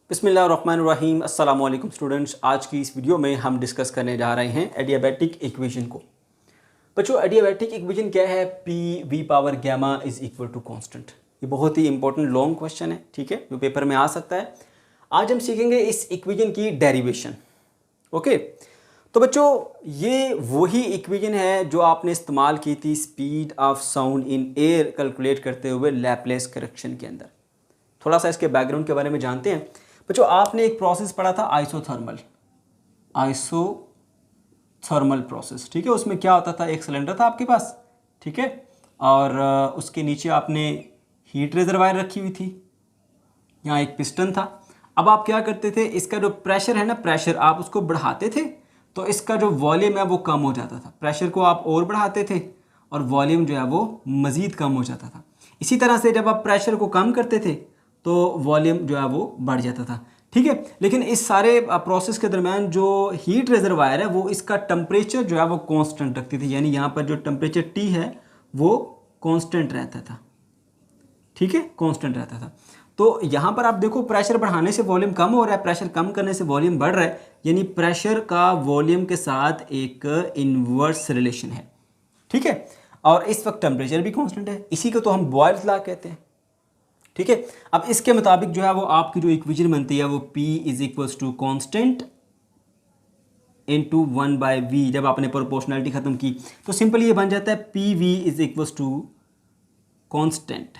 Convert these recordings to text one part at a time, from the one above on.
बिस्मिल्लाहिर्रहमानिर्रहीम अस्सलाम वालेकुम स्टूडेंट्स। आज की इस वीडियो में हम डिस्कस करने जा रहे हैं एडियाबैटिक इक्वेशन को। बच्चों, एडियाबैटिक इक्वेशन क्या है? P V power gamma is equal to constant. ये बहुत ही इंपॉर्टेंट लॉन्ग क्वेश्चन है, ठीक है, जो पेपर में आ सकता है। आज हम सीखेंगे इस इक्वेशन की डेरिवेशन। ओके, तो बच्चों ये वही इक्वेशन है जो आपने इस्तेमाल की थी speed of sound in air calculate करते हुए लैपलेस करेक्शन के अंदर। थोड़ा सा इसके बैकग्राउंड के बारे में जानते हैं। बच्चों, आपने एक प्रोसेस पढ़ा था आइसोथर्मल प्रोसेस, ठीक है। उसमें क्या होता था, एक सिलेंडर था आपके पास, ठीक है, और उसके नीचे आपने हीट रिजर्वायर रखी हुई थी, यहाँ एक पिस्टन था। अब आप क्या करते थे, इसका जो प्रेशर है ना, प्रेशर आप उसको बढ़ाते थे तो इसका जो वॉल्यूम है वो कम हो जाता था। प्रेशर को आप और बढ़ाते थे और वॉल्यूम जो है वो मज़ीद कम हो जाता था। इसी तरह से जब आप प्रेशर को कम करते थे तो वॉल्यूम जो है वो बढ़ जाता था, ठीक है। लेकिन इस सारे प्रोसेस के दरमियान जो हीट रिजर्वायर है वो इसका टेम्परेचर जो है वो कांस्टेंट रखती थी, यानी यहाँ पर जो टेम्परेचर T है वो कांस्टेंट रहता था, ठीक है, कांस्टेंट रहता था। तो यहाँ पर आप देखो, प्रेशर बढ़ाने से वॉल्यूम कम हो रहा है, प्रेशर कम करने से वॉल्यूम बढ़ रहा है, यानी प्रेशर का वॉल्यूम के साथ एक इनवर्स रिलेशन है, ठीक है। और इस वक्त टेम्परेचर भी कांस्टेंट है, इसी को तो हम बॉयल्स लॉ कहते हैं, ठीक है। अब इसके मुताबिक जो है वो आपकी जो इक्वेशन बनती है वो P is equals to constant into 1/v। जब आपने प्रोपोर्शनलिटी खत्म की तो सिंपली ये बन जाता है PV is equals to constant,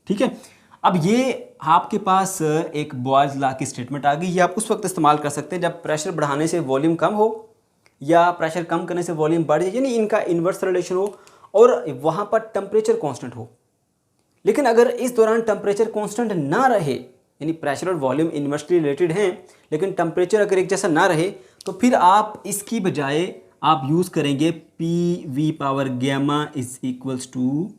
ठीक है। अब ये आपके पास एक बॉयल्स लॉ की स्टेटमेंट आ गई। ये आप उस वक्त इस्तेमाल कर सकते हैं जब प्रेशर बढ़ाने से वॉल्यूम कम हो या प्रेशर कम करने से वॉल्यूम बढ़ जाए, यानी इनका इन्वर्स रिलेशन हो और वहाँ पर टेम्परेचर कॉन्स्टेंट हो। लेकिन अगर इस दौरान टेम्परेचर कांस्टेंट ना रहे, यानी प्रेशर और वॉल्यूम इन्वर्सली रिलेटेड हैं, लेकिन टेम्परेचर अगर एक जैसा ना रहे, तो फिर आप इसकी बजाय आप यूज़ करेंगे P V power gamma is equals to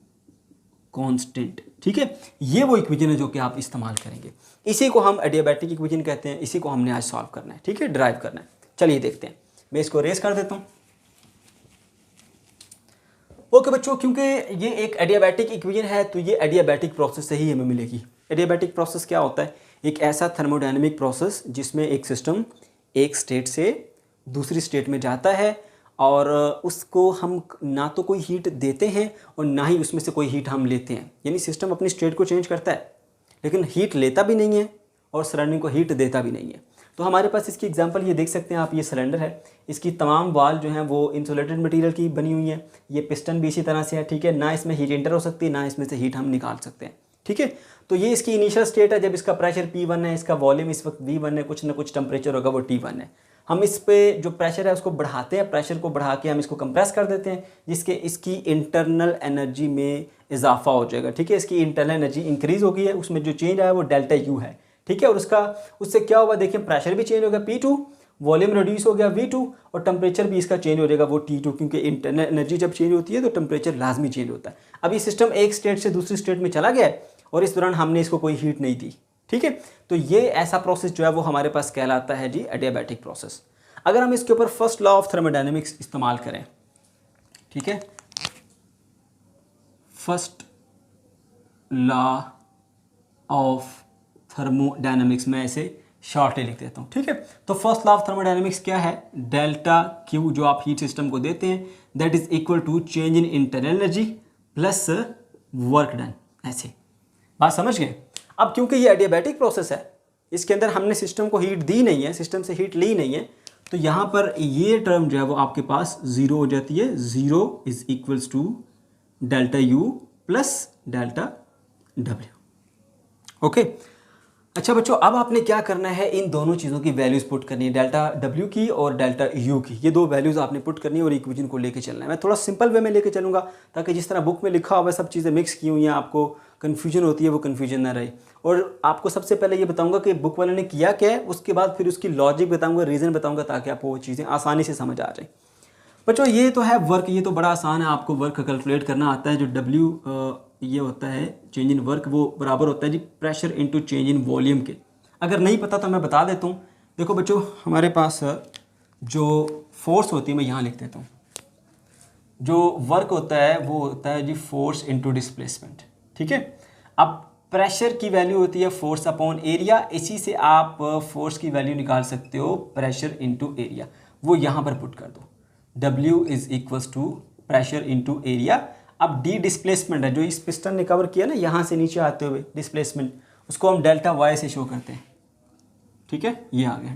constant, ठीक है। ये वो इक्वेशन है जो कि आप इस्तेमाल करेंगे। इसी को हम एडियाबैटिक इक्वेशन कहते हैं। इसी को हमने आज सॉल्व करना है, ठीक है, ड्राइव करना है। चलिए देखते हैं, मैं इसको रेस कर देता हूँ। ओके बच्चों, क्योंकि ये एक एडियाबैटिक इक्वेशन है तो ये एडियाबैटिक प्रोसेस से ही हमें मिलेगी। एडियाबैटिक प्रोसेस क्या होता है? एक ऐसा थर्मोडायनेमिक प्रोसेस जिसमें एक सिस्टम एक स्टेट से दूसरी स्टेट में जाता है और उसको हम ना तो कोई हीट देते हैं और ना ही उसमें से कोई हीट हम लेते हैं। यानी सिस्टम अपनी स्टेट को चेंज करता है लेकिन हीट लेता भी नहीं है और सराउंडिंग को हीट देता भी नहीं है। तो हमारे पास इसकी एग्जांपल ये देख सकते हैं आप, ये सिलेंडर है, इसकी तमाम वाल जो हैं वो इंसुलेटेड मटेरियल की बनी हुई है। ये पिस्टन भी इसी तरह से है, ठीक है, ना इसमें हीट एंटर हो सकती है ना इसमें से हीट हम निकाल सकते हैं, ठीक है। तो ये इसकी इनिशियल स्टेट है जब इसका प्रेशर P1 है, इसका वॉल्यूम इस वक्त V1 है, कुछ ना कुछ टेम्परेचर होगा वो T1 है। हम इस पे जो प्रेशर है उसको बढ़ाते हैं, प्रेशर को बढ़ा के हम इसको कंप्रेस कर देते हैं जिसके इसकी इंटरनल एनर्जी में इजाफा हो जाएगा, ठीक है। इसकी इंटरनल एनर्जी इंक्रीज हो गई है, उसमें जो चेंज आया वो डेल्टा यू है, ठीक है। और उससे क्या हुआ, देखिए प्रेशर भी चेंज हो गया P2, वॉल्यूम रिड्यूस हो गया V2 और टेम्परेचर भी इसका चेंज हो जाएगा वो T2, क्योंकि इंटरनल एनर्जी जब चेंज होती है तो टेम्परेचर लाजमी चेंज होता है। अब ये सिस्टम एक स्टेट से दूसरी स्टेट में चला गया है और इस दौरान हमने इसको कोई हीट नहीं दी, ठीक है। तो ये ऐसा प्रोसेस जो है वो हमारे पास कहलाता है जी एडियाबैटिक प्रोसेस। अगर हम इसके ऊपर फर्स्ट लॉ ऑफ थर्मोडायनेमिक्स इस्तेमाल करें, ठीक है, फर्स्ट लॉ ऑफ थर्मोडायनेमिक्स, मैं इसे शॉर्टली लिख देता हूँ, ठीक है। तो फर्स्ट लॉ ऑफ थर्मोडायनेमिक्स क्या है? डेल्टा क्यू जो आप हीट सिस्टम को देते हैं that is equal to change in internal energy plus work done. ऐसे बात समझ गए? अब क्योंकि ये एडियाबैटिक प्रोसेस है, इसके अंदर हमने सिस्टम को हीट दी नहीं है, सिस्टम से हीट ली नहीं है, तो यहाँ पर ये टर्म जो है वो आपके पास जीरो हो जाती है। Zero is equals to delta U plus delta W. Okay, अच्छा बच्चों, अब आपने क्या करना है, इन दोनों चीज़ों की वैल्यूज़ पुट करनी है, डेल्टा डब्ल्यू की और डेल्टा यू की। ये दो वैल्यूज़ आपने पुट करनी है और इक्वेशन को लेके चलना है। मैं थोड़ा सिंपल वे में लेके चलूँगा ताकि जिस तरह बुक में लिखा हुआ सब चीज़ें मिक्स की हुई हैं, आपको कन्फ्यूजन होती है वो कन्फ्यूजन ना रहे। और आपको सबसे पहले ये बताऊँगा कि बुक वाले ने किया क्या है, उसके बाद फिर उसकी लॉजिक बताऊँगा, रीज़न बताऊँगा, ताकि आपको वो चीज़ें आसानी से समझ आ जाए। बच्चों ये तो है वर्क, ये तो बड़ा आसान है, आपको वर्क कैलकुलेट करना आता है। जो डब्ल्यू ये होता है चेंज इन वर्क, वो बराबर होता है जी pressure into change in volume के। अगर नहीं पता तो मैं बता देता हूँ। देखो बच्चों, हमारे पास जो फोर्स होती है, मैं यहाँ लिख देता हूँ, जो वर्क होता है वो होता है जी फोर्स इंटू डिस्प्लेसमेंट, ठीक है। अब प्रेशर की वैल्यू होती है फोर्स अपॉन एरिया, इसी से आप फोर्स की वैल्यू निकाल सकते हो प्रेशर इनटू एरिया, वो यहाँ पर पुट कर दो। W is equals to pressure into area. अब D डिस्प्लेसमेंट है जो इस पिस्टन ने कवर किया ना यहाँ से नीचे आते हुए डिस्प्लेसमेंट, उसको हम डेल्टा वाई से शो करते हैं। ठीक है, ये आ गया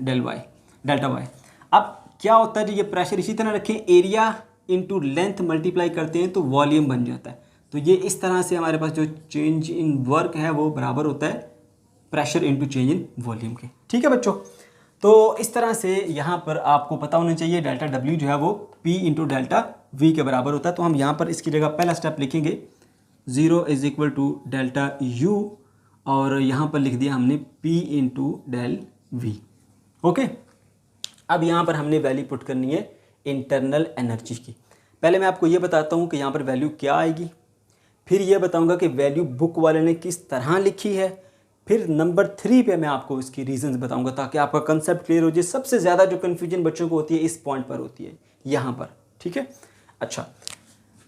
डेल्टा वाई। अब क्या होता है, जो ये प्रेशर इसी तरह रखें, एरिया इंटू लेंथ मल्टीप्लाई करते हैं तो वॉल्यूम बन जाता है। तो ये इस तरह से हमारे पास जो चेंज इन वर्क है वो बराबर होता है pressure into change in volume के। ठीक है बच्चों, तो इस तरह से यहाँ पर आपको पता होना चाहिए डेल्टा W जो है वो P इंटू डेल्टा V के बराबर होता है। तो हम यहाँ पर इसकी जगह पहला स्टेप लिखेंगे 0 is equal to delta U, और यहाँ पर लिख दिया हमने P into del V। Okay, अब यहाँ पर हमने वैल्यू पुट करनी है इंटरनल एनर्जी की। पहले मैं आपको ये बताता हूँ कि यहाँ पर वैल्यू क्या आएगी, फिर ये बताऊँगा कि वैल्यू बुक वाले ने किस तरह लिखी है, फिर नंबर 3 पे मैं आपको इसकी रीजंस बताऊंगा ताकि आपका कंसेप्ट क्लियर हो जाए। सबसे ज़्यादा जो कन्फ्यूजन बच्चों को होती है इस पॉइंट पर होती है, यहाँ पर। ठीक है, अच्छा,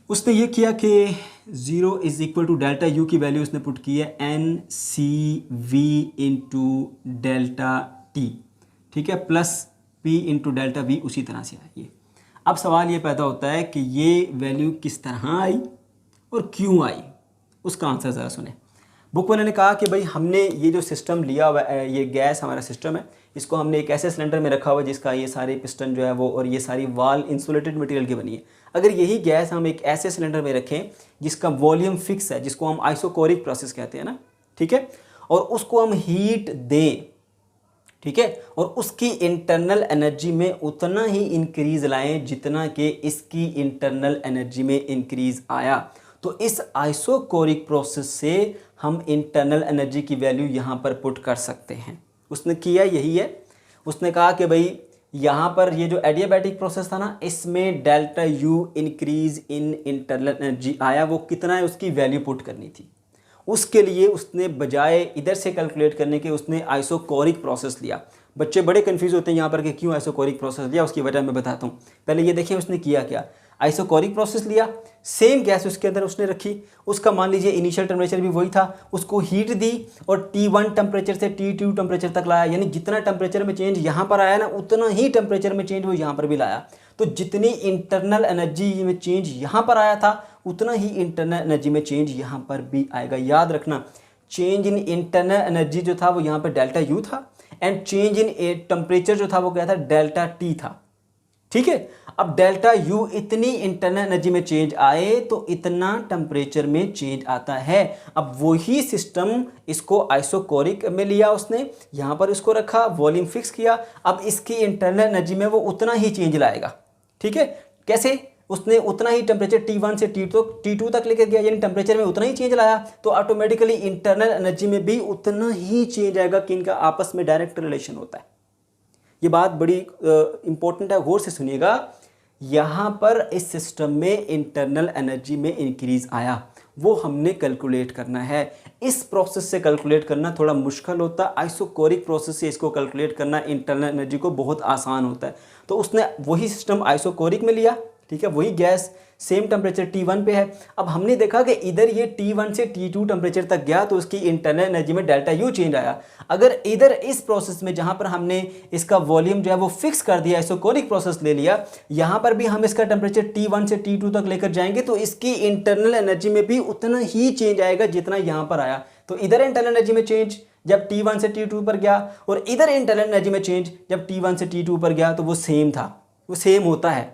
उसने ये किया कि 0 is equal to delta U की वैल्यू उसने पुट की है NCV इंटू डेल्टा T। ठीक है, plus P into delta V उसी तरह से आई है। अब सवाल ये पैदा होता है कि ये वैल्यू किस तरह आई और क्यों आई, उसका आंसर ज़रा सुने। बुक वाले ने कहा कि भाई हमने ये जो सिस्टम लिया हुआ है, ये गैस हमारा सिस्टम है, इसको हमने एक ऐसे सिलेंडर में रखा हुआ है जिसका ये सारे पिस्टन जो है वो और ये सारी वाल इंसुलेटेड मटेरियल की बनी है। अगर यही गैस हम एक ऐसे सिलेंडर में रखें जिसका वॉल्यूम फिक्स है, जिसको हम आइसोकोरिक प्रोसेस कहते हैं ना, ठीक है, और उसको हम हीट दें, ठीक है, और उसकी इंटरनल एनर्जी में उतना ही इंक्रीज लाएं जितना कि इसकी इंटरनल एनर्जी में इंक्रीज आया, तो इस आइसोकोरिक प्रोसेस से हम इंटरनल एनर्जी की वैल्यू यहाँ पर पुट कर सकते हैं। उसने किया यही है, उसने कहा कि भाई यहाँ पर ये जो एडियाबैटिक प्रोसेस था ना, इसमें delta U increase in internal energy आया, वो कितना है उसकी वैल्यू पुट करनी थी। उसके लिए उसने बजाय इधर से कैलकुलेट करने के उसने आइसोकोरिक प्रोसेस लिया। बच्चे बड़े कंफ्यूज होते हैं यहाँ पर कि क्यों आइसोकोरिक प्रोसेस लिया, उसकी वजह मैं बताता हूँ। पहले ये देखिए उसने किया क्या, आइसोकोरिक प्रोसेस लिया, सेम गैस उसके अंदर उसने रखी, उसका मान लीजिए इनिशियल टेम्परेचर भी वही था, उसको हीट दी और T1 टेम्परेचर से T2 टेम्परेचर तक लाया, यानी जितना टेम्परेचर में चेंज यहाँ पर आया ना उतना ही टेम्परेचर में चेंज वो यहाँ पर भी लाया। तो जितनी इंटरनल एनर्जी में चेंज यहाँ पर आया था उतना ही इंटरनल एनर्जी में चेंज यहाँ पर भी आएगा। याद रखना, चेंज इन इंटरनल एनर्जी जो था वो यहाँ पर डेल्टा U था, एंड चेंज इन टेम्परेचर जो था वो क्या था, डेल्टा T था। ठीक है, अब डेल्टा U इतनी इंटरनल एनर्जी में चेंज आए तो इतना टेम्परेचर में चेंज आता है। अब वही सिस्टम इसको आइसोकोरिक में लिया उसने, यहाँ पर इसको रखा, वॉल्यूम फिक्स किया, अब इसकी इंटरनल एनर्जी में वो उतना ही चेंज लाएगा। ठीक है, कैसे, उसने उतना ही टेम्परेचर T1 से T2 तक लेकर गया, यानी टेम्परेचर में उतना ही चेंज लाया, तो ऑटोमेटिकली इंटरनल एनर्जी में भी उतना ही चेंज आएगा कि इनका आपस में डायरेक्ट रिलेशन होता है। ये बात बड़ी इंपॉर्टेंट है, गौर से सुनिएगा। यहाँ पर इस सिस्टम में इंटरनल एनर्जी में इंक्रीज आया, वो हमने कैलकुलेट करना है। इस प्रोसेस से कैलकुलेट करना थोड़ा मुश्किल होता है, आइसोकोरिक प्रोसेस से इसको कैलकुलेट करना इंटरनल एनर्जी को बहुत आसान होता है। तो उसने वही सिस्टम आइसोकोरिक में लिया, ठीक है, वही गैस सेम टेम्परेचर T1 पे है। अब हमने देखा कि इधर ये T1 से T2 टेम्परेचर तक गया तो उसकी इंटरनल एनर्जी में डेल्टा U चेंज आया। अगर इधर इस प्रोसेस में जहाँ पर हमने इसका वॉल्यूम जो है वो फिक्स कर दिया, आइसोकोरिक प्रोसेस ले लिया, यहाँ पर भी हम इसका टेम्परेचर T1 से T2 तक लेकर जाएंगे तो इसकी इंटरनल एनर्जी में भी उतना ही चेंज आएगा जितना यहाँ पर आया। तो इधर इंटरनल एनर्जी में चेंज जब T1 से T2 पर गया और इधर इंटरनल एनर्जी में चेंज जब T1 से T2 पर गया तो वो सेम था, वो सेम होता है।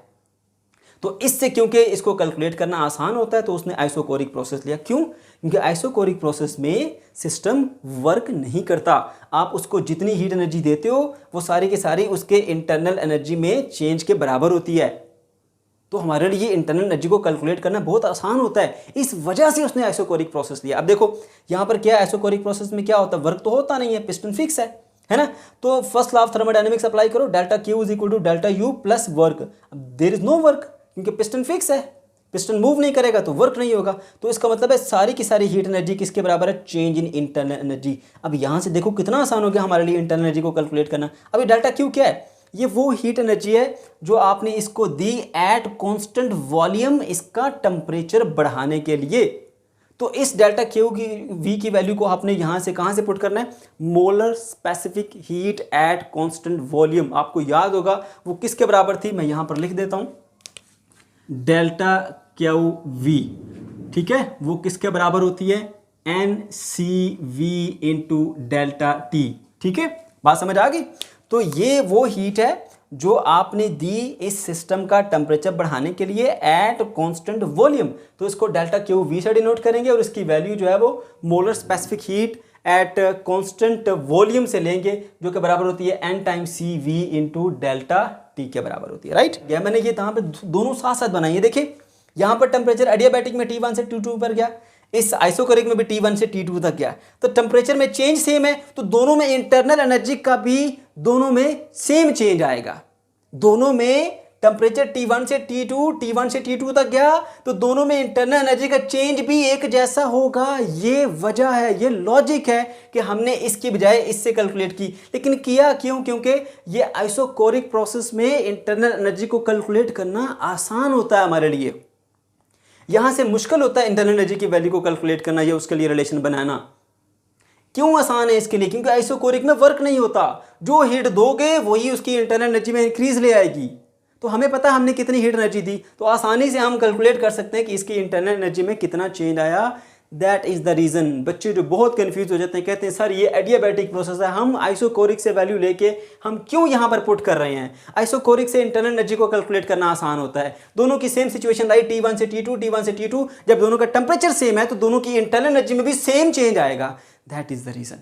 तो इससे क्योंकि इसको कैलकुलेट करना आसान होता है तो उसने आइसोकोरिक प्रोसेस लिया। क्यों? क्योंकि आइसोकोरिक प्रोसेस में सिस्टम वर्क नहीं करता। आप उसको जितनी हीट एनर्जी देते हो वो सारी की सारी उसके इंटरनल एनर्जी में चेंज के बराबर होती है। तो हमारे लिए इंटरनल एनर्जी को कैलकुलेट करना बहुत आसान होता है, इस वजह से उसने आइसोकोरिक प्रोसेस लिया। अब देखो यहाँ पर क्या है, आइसोकोरिक प्रोसेस में क्या होता है, वर्क तो होता नहीं है, पिस्टन फिक्स है ना। तो first law of thermodynamics apply करो, delta Q is equal to delta U plus work. There is no work क्योंकि पिस्टन फिक्स है, पिस्टन मूव नहीं करेगा तो वर्क नहीं होगा। तो इसका मतलब है सारी की सारी हीट एनर्जी किसके बराबर है, चेंज इन इंटरनल एनर्जी। अब यहाँ से देखो कितना आसान हो गया हमारे लिए इंटरनल एनर्जी को कैलकुलेट करना। अभी डेल्टा Q क्या है, ये वो हीट एनर्जी है जो आपने इसको दी एट कांस्टेंट वॉल्यूम इसका टेम्परेचर बढ़ाने के लिए। तो इस डेल्टा क्यू की वी की वैल्यू को आपने यहाँ से कहाँ से पुट करना है, molar specific heat at constant volume. आपको याद होगा वो किसके बराबर थी, मैं यहाँ पर लिख देता हूँ, डेल्टा क्यू वी, ठीक है, वो किसके बराबर होती है, N C V into delta T. ठीक है, बात समझ आ गई। तो ये वो हीट है जो आपने दी इस सिस्टम का टेम्परेचर बढ़ाने के लिए एट कांस्टेंट वॉल्यूम, तो इसको डेल्टा क्यू वी से डिनोट करेंगे और इसकी वैल्यू जो है वो molar specific heat at constant volume से लेंगे, जो कि बराबर होती है N times C V into delta T के बराबर होती है। राइट, क्या मैंने ये यहाँ पे दोनों साथ साथ बनाई है। देखिए यहाँ पर टेम्परेचर एडियाबैटिक में T1 से T2 पर गया, इस आइसोकोरिक में भी T1 से T2 तक गया, तो टेम्परेचर में चेंज सेम है, तो दोनों में इंटरनल एनर्जी का भी दोनों में सेम चेंज आएगा। दोनों में टेम्परेचर T1 से T2 तक गया, तो दोनों में इंटरनल एनर्जी का चेंज भी एक जैसा होगा। ये वजह है, ये लॉजिक है कि हमने इसकी बजाय इससे कैलकुलेट की। लेकिन किया क्यों, क्योंकि ये आइसोकोरिक प्रोसेस में इंटरनल एनर्जी को कैलकुलेट करना आसान होता है हमारे लिए, यहां से मुश्किल होता है इंटरनल एनर्जी की वैल्यू को कैलकुलेट करना या उसके लिए रिलेशन बनाना। क्यों आसान है इसके लिए, क्योंकि आइसोकोरिक में वर्क नहीं होता, जो हीट दोगे वही उसकी इंटरनल एनर्जी में इंक्रीज ले आएगी। तो हमें पता है हमने कितनी हीट एनर्जी दी, तो आसानी से हम कैलकुलेट कर सकते हैं कि इसकी इंटरनल एनर्जी में कितना चेंज आया। That is the reason. बच्चे जो बहुत कंफ्यूज हो जाते हैं, कहते हैं सर ये एडियाबैटिक प्रोसेस है, हम आइसोकोरिक से वैल्यू लेके हम क्यों यहाँ पर पुट कर रहे हैं। आइसोकोरिक से इंटरनल एनर्जी को कैलकुलेट करना आसान होता है। दोनों की सेम सिचुएशन रही, T1 से T2, जब दोनों का टेम्परेचर सेम है तो दोनों की इंटरनल एनर्जी में भी सेम चेंज आएगा। That is the reason.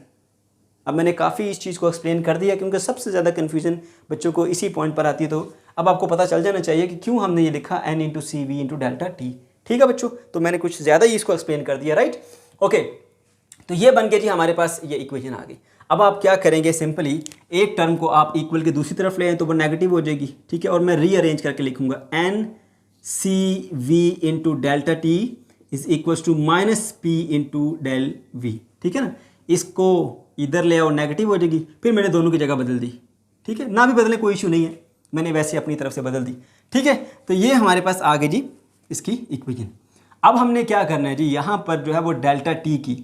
अब मैंने काफ़ी इस चीज़ को एक्सप्लेन कर दिया, क्योंकि सबसे ज़्यादा कन्फ्यूजन बच्चों को इसी पॉइंट पर आती है। तो अब आपको पता चल जाना चाहिए कि क्यों हमने ये लिखा n into C V into delta T. ठीक है बच्चों, तो मैंने कुछ ज़्यादा ही इसको एक्सप्लेन कर दिया। राइट, ओके, तो ये बन गया जी हमारे पास, ये इक्वेशन आ गई। अब आप क्या करेंगे, सिंपली एक टर्म को आप इक्वल के दूसरी तरफ ले आए तो वो नेगेटिव हो जाएगी। ठीक है, और मैं रीअरेंज करके लिखूंगा N C V into delta T is equal to minus P into del V. ठीक है ना, इसको इधर ले आओ, नेगेटिव हो जाएगी। फिर मैंने दोनों की जगह बदल दी। ठीक है ना, भी बदलने कोई इशू नहीं है, मैंने वैसे अपनी तरफ से बदल दी। ठीक है, तो ये हमारे पास आ गई जी इसकी इक्वेशन। अब हमने क्या करना है जी, यहाँ पर जो है वो डेल्टा टी की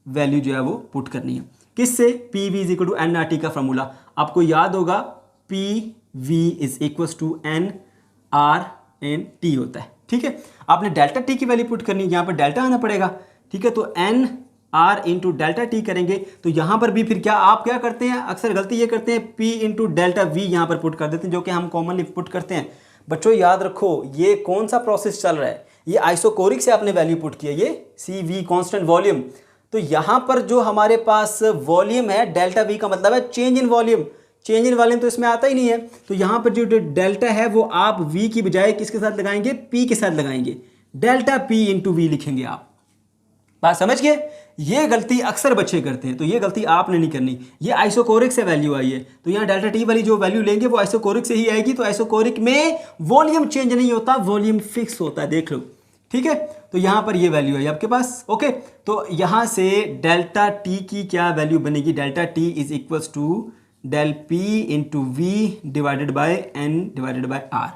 वैल्यू जो है वो पुट करनी है। किससे, P V is equal to N R T का फॉर्मूला आपको याद होगा, P V is equal to N R N T होता है। ठीक है, आपने डेल्टा टी की वैल्यू पुट करनी है, यहाँ पर डेल्टा आना पड़ेगा। ठीक है, तो N R into delta T करेंगे, तो यहाँ पर भी फिर क्या आप क्या करते हैं, अक्सर गलती ये करते हैं, पी इंटू डेल्टा वी यहाँ पर पुट कर देते हैं, जो कि हम कॉमनली पुट करते हैं। बच्चों याद रखो, ये कौन सा प्रोसेस चल रहा है, ये आइसोकोरिक से आपने वैल्यू पुट किया, ये सी वी कांस्टेंट वॉल्यूम। तो यहाँ पर जो हमारे पास वॉल्यूम है, डेल्टा वी का मतलब है change in volume. Change in volume तो इसमें आता ही नहीं है, तो यहाँ पर जो डेल्टा है वो आप वी की बजाय किसके साथ लगाएंगे, पी के साथ लगाएंगे, डेल्टा पी इंटू वी लिखेंगे आप। बात समझ गए, ये गलती अक्सर बच्चे करते हैं, तो ये गलती आपने नहीं करनी। ये आइसोकोरिक से वैल्यू आई है, तो यहाँ डेल्टा टी वाली जो वैल्यू लेंगे वो आइसोकोरिक से ही आएगी। तो आइसोकोरिक में वॉल्यूम चेंज नहीं होता, वॉल्यूम फिक्स होता है, देख लो। ठीक है, तो यहाँ पर ये वैल्यू है आपके पास। ओके, तो यहाँ से डेल्टा टी की क्या वैल्यू बनेगी, delta T is equal to del P into V divided by N divided by R,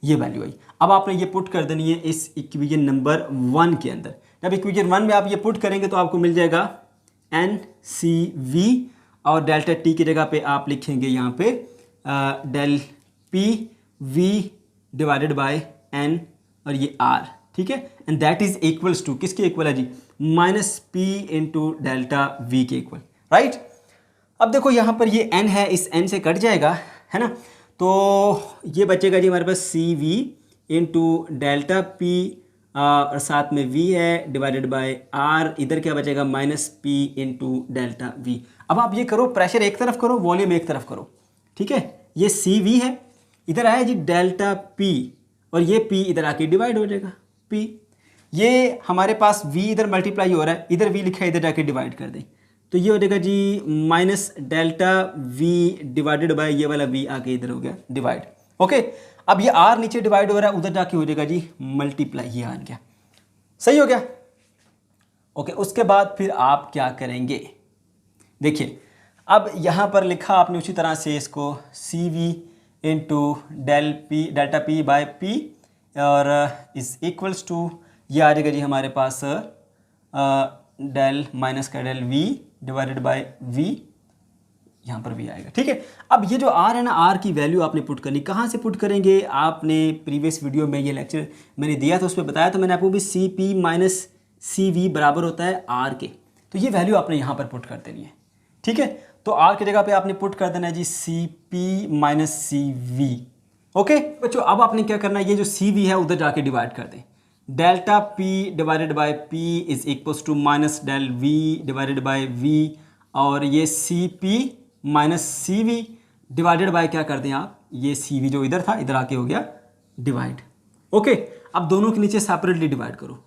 ये वैल्यू आई। अब आपने ये पुट कर देनी है इस इक्वेशन नंबर 1 के अंदर। जब इक्वेशन 1 में आप ये पुट करेंगे तो आपको मिल जाएगा एन सी वी, और डेल्टा टी की जगह पे आप लिखेंगे यहाँ पे del P V divided by N और ये आर। ठीक है, and that is equals to किसके इक्वल है जी, minus P into delta V के इक्वल। राइट, अब देखो यहाँ पर ये n है, इस n से कट जाएगा, है ना, तो ये बचेगा जी हमारे पास सी वी इंटू डेल्टा पी और साथ में v है डिवाइडेड बाय r, इधर क्या बचेगा, minus p into delta we. अब आप ये करो, प्रेशर एक तरफ करो, वॉल्यूम एक तरफ करो। ठीक है, ये सी वी है, इधर आया जी डेल्टा p, और ये p इधर आके डिवाइड हो जाएगा p। ये हमारे पास v इधर मल्टीप्लाई हो रहा है, इधर v लिखा है, इधर जाके डिवाइड कर दें, तो ये हो जाएगा जी minus delta v divided by ये वाला v आके इधर हो गया डिवाइड। ओके, अब ये r नीचे डिवाइड हो रहा है, उधर जाके हो जाएगा जी मल्टीप्लाई, ये आ गया, सही हो गया। ओके, उसके बाद फिर आप क्या करेंगे, देखिए अब यहाँ पर लिखा आपने उसी तरह से इसको C V into delta P by P और इज इक्वल्स टू, ये आ जाएगा जी हमारे पास डेल माइनस का del V divided by V, यहाँ पर भी आएगा। ठीक है, अब ये जो आर है ना, आर की वैल्यू आपने पुट करनी, कहाँ से पुट करेंगे, आपने प्रीवियस वीडियो में ये लेक्चर मैंने दिया था उसमें बताया था मैंने आपको भी C P minus C V बराबर होता है आर के, तो ये वैल्यू आपने यहाँ पर पुट कर देनी है। ठीक है, तो आर की जगह पे आपने पुट कर देना है जी C P minus C V. Okay बच्चों, अब आपने क्या करना है, ये जो सी वी है उधर जाके डिवाइड कर दें, delta P divided by P is equals to minus del V divided by V, और ये C P minus C V divided by क्या कर दें आप, ये सी वी जो इधर था इधर आके हो गया डिवाइड। ओके, अब दोनों के नीचे सेपरेटली डिवाइड करो,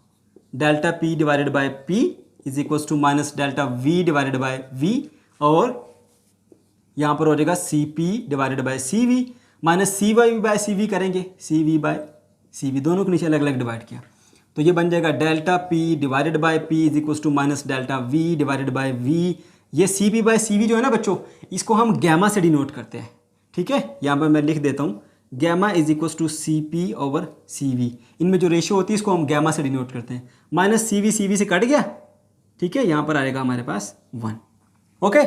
delta P divided by P is equals to minus delta V divided by V, और यहाँ पर हो जाएगा C P divided by C V minus C Y by C V करेंगे, C V by C V, दोनों के नीचे अलग अलग डिवाइड किया, तो ये बन जाएगा delta P divided by P is equals to minus delta V divided by V. ये C P by C V जो है ना बच्चों, इसको हम गैमा से डिनोट करते हैं। ठीक है, यहाँ पर मैं लिख देता हूँ gamma is equals to C P over C V, इनमें जो रेशियो होती है इसको हम गैमा से डिनोट करते हैं, माइनस सी वी से कट गया। ठीक है, यहाँ पर आएगा हमारे पास 1। ओके,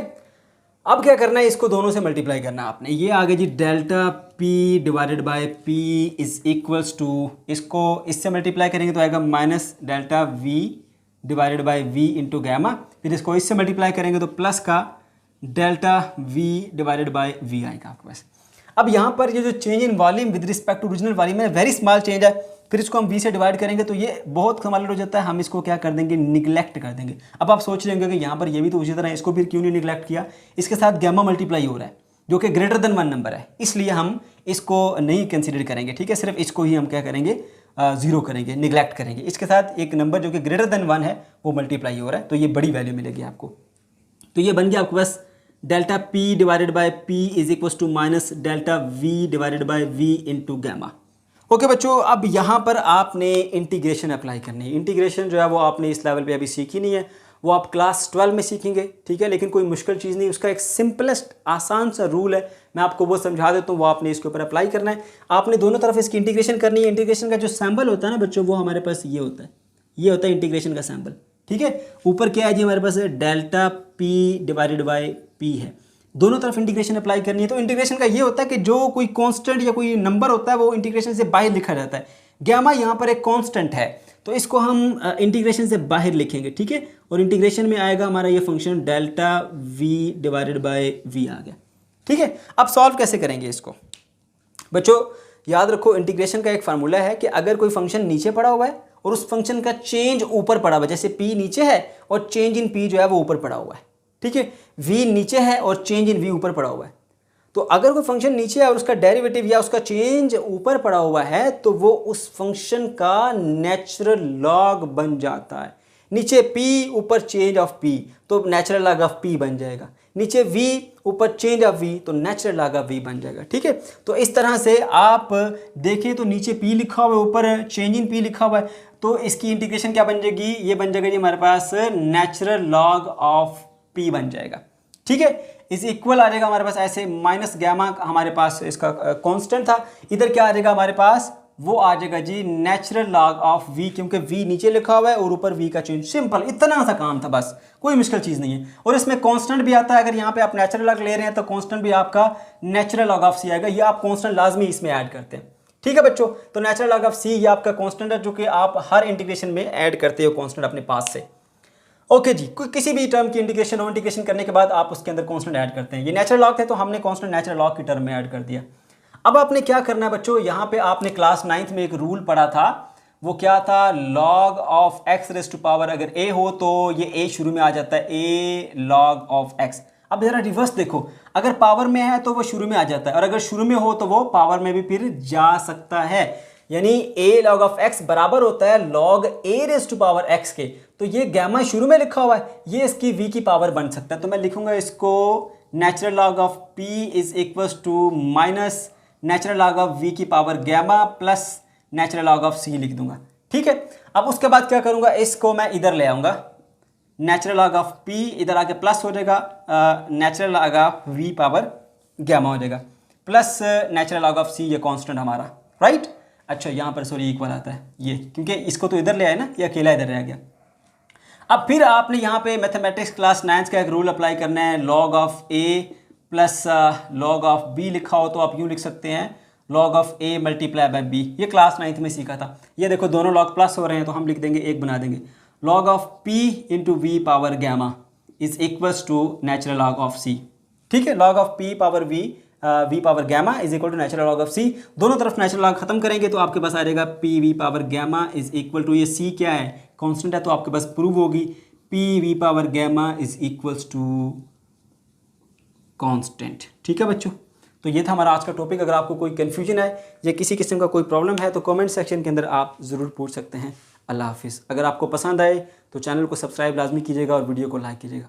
अब क्या करना है, इसको दोनों से मल्टीप्लाई करना है आपने, ये आ गया जी delta P divided by P is equals to, इसको इससे मल्टीप्लाई करेंगे तो आएगा minus delta V divided by V into gamma, फिर इसको इससे मल्टीप्लाई करेंगे तो प्लस का delta V divided by V आएगा आपके पास। अब यहाँ पर ये जो change in volume with respect to original volume है, वेरी स्मॉल चेंज है, फिर इसको हम v से डिवाइड करेंगे तो ये बहुत कमाल हो जाता है, हम इसको क्या कर देंगे, निगलेक्ट कर देंगे। अब आप सोच रहे होंगे कि यहाँ पर ये भी तो उसी तरह है, इसको फिर क्यों नहीं निगलेक्ट किया, इसके साथ गैमा मल्टीप्लाई हो रहा है जो कि ग्रेटर देन 1 नंबर है, इसलिए हम इसको नहीं कंसिडर करेंगे। ठीक है, सिर्फ इसको ही हम क्या करेंगे, 0 करेंगे, निगलेक्ट करेंगे, इसके साथ एक नंबर जो कि ग्रेटर देन 1 है वो मल्टीप्लाई हो रहा है, तो ये बड़ी वैल्यू मिलेगी आपको। तो ये बन गया आपके पास delta P divided by P is equals to minus delta V divided by V into gamma. Okay बच्चों, अब यहाँ पर आपने इंटीग्रेशन अप्लाई करनी है। इंटीग्रेशन जो है वो आपने इस लेवल पे अभी सीखी नहीं है, वो आप क्लास 12 में सीखेंगे। ठीक है, लेकिन कोई मुश्किल चीज़ नहीं, उसका एक सिंपलेस्ट आसान सा रूल है, मैं आपको वो समझा देता हूँ, वो आपने इसके ऊपर अप्लाई करना है। आपने दोनों तरफ इसकी इंटीग्रेशन करनी है। इंटीग्रेशन का जो सैम्बल होता है ना बच्चों, वो हमारे पास ये होता है, ये होता है इंटीग्रेशन का सैम्बल। ठीक है, ऊपर क्या है जी हमारे पास, delta P divided by P है, दोनों तरफ इंटीग्रेशन अप्लाई करनी है। तो इंटीग्रेशन का ये होता है कि जो कोई कांस्टेंट या कोई नंबर होता है वो इंटीग्रेशन से बाहर लिखा जाता है। गैमा यहाँ पर एक कांस्टेंट है, तो इसको हम इंटीग्रेशन से बाहर लिखेंगे। ठीक है, और इंटीग्रेशन में आएगा हमारा ये function delta V divided by V आ गया। ठीक है, अब सॉल्व कैसे करेंगे इसको बच्चों, याद रखो इंटीग्रेशन का एक फार्मूला है कि अगर कोई फंक्शन नीचे पड़ा हुआ है और उस फंक्शन का चेंज ऊपर पड़ा हुआ है, जैसे p नीचे है और चेंज इन p जो है वो ऊपर पड़ा हुआ है। ठीक है, v नीचे है और चेंज इन v ऊपर पड़ा हुआ है, तो अगर कोई फंक्शन नीचे है और उसका डेरिवेटिव या उसका चेंज ऊपर पड़ा हुआ है तो वो उस फंक्शन का नेचुरल लॉग बन जाता है। नीचे p ऊपर चेंज ऑफ p तो नेचुरल लॉग ऑफ p बन जाएगा, नीचे v ऊपर चेंज ऑफ v तो नेचुरल लॉग ऑफ v बन जाएगा। ठीक है, तो इस तरह से आप देखें तो नीचे p लिखा हुआ है, ऊपर चेंज इन p लिखा हुआ है, तो इसकी इंटीग्रेशन क्या बन जाएगी, ये बन जाएगा जी हमारे पास नेचुरल लॉग ऑफ p बन जाएगा। ठीक है, इस इक्वल आ जाएगा हमारे पास ऐसे, माइनस गैमा हमारे पास इसका कांस्टेंट था, इधर क्या आ जाएगा हमारे पास, वो आ जाएगा जी नेचुरल लॉग ऑफ v, क्योंकि v नीचे लिखा हुआ है और ऊपर v का चेंज। सिंपल इतना सा काम था बस, कोई मुश्किल चीज़ नहीं है। और इसमें कांस्टेंट भी आता है, अगर यहाँ पे आप नेचुरल लॉग ले रहे हैं तो कांस्टेंट भी आपका नेचुरल लॉग ऑफ c आएगा, ये आप कांस्टेंट लाजमी इसमें ऐड करते हैं। ठीक है बच्चों, तो नेचुरल लॉग ऑफ c ये आपका कांस्टेंट है जो कि आप हर इंटीग्रेशन में ऐड करते हो कांस्टेंट अपने पास से। ओके जी, कोई किसी भी टर्म की इंटीग्रेशन और इंटीग्रेशन करने के बाद आप उसके अंदर कांस्टेंट ऐड करते हैं। ये नेचुरल लॉग थे तो हमने कांस्टेंट नेचुरल लॉग की टर्म में ऐड कर दिया। अब आपने क्या करना है बच्चों, यहाँ पे आपने क्लास 9th में एक रूल पढ़ा था, वो क्या था, log of X raise to power अगर a हो तो ये a शुरू में आ जाता है, a लॉग ऑफ x। अब जरा रिवर्स देखो, अगर पावर में है तो वो शुरू में आ जाता है, और अगर शुरू में हो तो वो पावर में भी फिर जा सकता है, यानी a log of x बराबर होता है log a raise to power x के। तो ये गैमा शुरू में लिखा हुआ है, ये इसकी v की पावर बन सकता है, तो मैं लिखूंगा इसको natural log of p is equals to minus natural log of v की power gamma plus natural log of c लिख दूंगा। ठीक है, अब उसके बाद क्या करूंगा, इसको मैं इधर ले आऊंगा, नेचुरल लॉग ऑफ p इधर आके प्लस हो जाएगा natural log of v power gamma हो जाएगा, plus natural log of c, ये कांस्टेंट हमारा, राइट। अच्छा यहाँ पर सॉरी इक्वल आता है ये, क्योंकि इसको तो इधर ले आए ना, ये अकेला इधर रह गया। अब फिर आपने यहाँ पे मैथमेटिक्स क्लास 9 का एक रूल अप्लाई करना है, log of A plus log of B लिखा हो तो आप यूँ लिख सकते हैं log of A multiply by B. ये क्लास 9 में सीखा था। ये देखो दोनों लॉग प्लस हो रहे हैं तो हम लिख देंगे एक बना देंगे, log of P into V power gamma is equals to natural log of C. ठीक है, log of P power V power gamma is equal to natural log of C. दोनों तरफ नेचुरल लॉग खत्म करेंगे तो आपके पास आ जाएगा P V power gamma is equal to, ये सी क्या है कांस्टेंट है तो आपके पास प्रूव होगी, P V power gamma is equals to constant. ठीक है बच्चों, तो ये था हमारा आज का टॉपिक। अगर आपको कोई कन्फ्यूजन है या किसी किस्म का कोई प्रॉब्लम है तो कमेंट सेक्शन के अंदर आप ज़रूर पूछ सकते हैं। अल्लाह हाफिज़। अगर आपको पसंद आए तो चैनल को सब्सक्राइब लाजमी कीजिएगा और वीडियो को लाइक कीजिएगा।